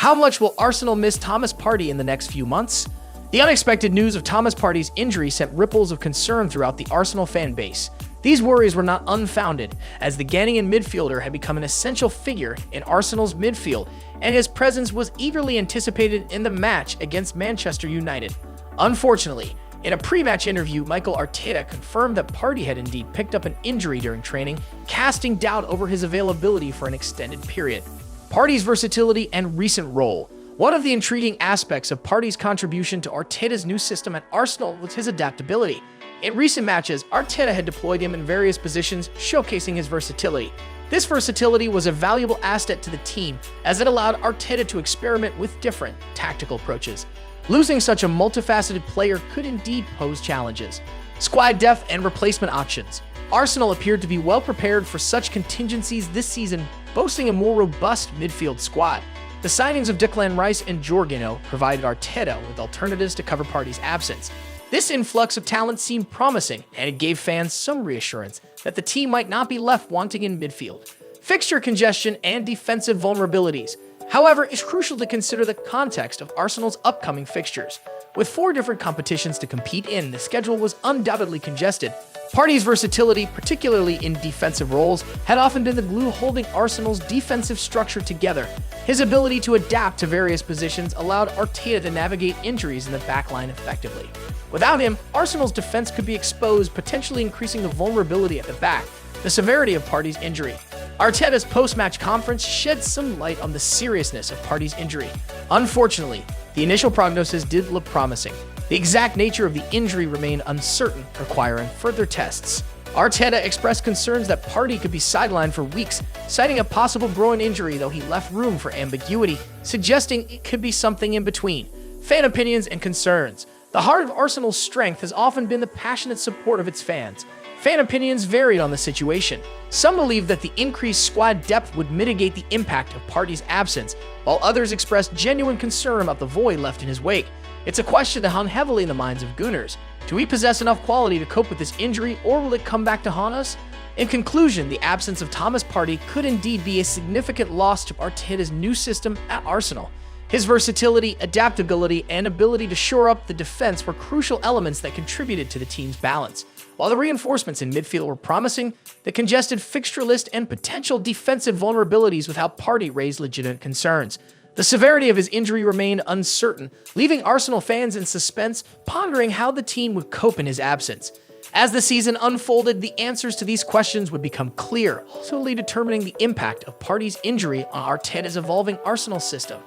How much will Arsenal miss Thomas Partey in the next few months? The unexpected news of Thomas Partey's injury sent ripples of concern throughout the Arsenal fan base. These worries were not unfounded, as the Ghanaian midfielder had become an essential figure in Arsenal's midfield, and his presence was eagerly anticipated in the match against Manchester United. Unfortunately, in a pre-match interview, Mikel Arteta confirmed that Partey had indeed picked up an injury during training, casting doubt over his availability for an extended period. Partey's versatility and recent role. One of the intriguing aspects of Partey's contribution to Arteta's new system at Arsenal was his adaptability. In recent matches, Arteta had deployed him in various positions, showcasing his versatility. This versatility was a valuable asset to the team, as it allowed Arteta to experiment with different tactical approaches. Losing such a multifaceted player could indeed pose challenges. Squad depth and replacement options. Arsenal appeared to be well prepared for such contingencies this season, boasting a more robust midfield squad. The signings of Declan Rice and Jorginho provided Arteta with alternatives to cover Partey's absence. This influx of talent seemed promising, and it gave fans some reassurance that the team might not be left wanting in midfield. Fixture congestion and defensive vulnerabilities. However, it's crucial to consider the context of Arsenal's upcoming fixtures. With 4 different competitions to compete in, the schedule was undoubtedly congested. Partey's versatility, particularly in defensive roles, had often been the glue holding Arsenal's defensive structure together. His ability to adapt to various positions allowed Arteta to navigate injuries in the backline effectively. Without him, Arsenal's defense could be exposed, potentially increasing the vulnerability at the back. The severity of Partey's injury. Arteta's post-match conference shed some light on the seriousness of Partey's injury. Unfortunately, the initial prognosis did look promising. The exact nature of the injury remained uncertain, requiring further tests. Arteta expressed concerns that Partey could be sidelined for weeks, citing a possible groin injury, though he left room for ambiguity, suggesting it could be something in between. Fan opinions and concerns. The heart of Arsenal's strength has often been the passionate support of its fans. Fan opinions varied on the situation. Some believed that the increased squad depth would mitigate the impact of Partey's absence, while others expressed genuine concern about the void left in his wake. It's a question that hung heavily in the minds of Gunners. Do we possess enough quality to cope with this injury, or will it come back to haunt us? In conclusion, the absence of Thomas Partey could indeed be a significant loss to Arteta's new system at Arsenal. His versatility, adaptability, and ability to shore up the defense were crucial elements that contributed to the team's balance. While the reinforcements in midfield were promising, the congested fixture list and potential defensive vulnerabilities without Partey raised legitimate concerns. The severity of his injury remained uncertain, leaving Arsenal fans in suspense, pondering how the team would cope in his absence. As the season unfolded, the answers to these questions would become clear, ultimately determining the impact of Partey's injury on Arteta's evolving Arsenal system.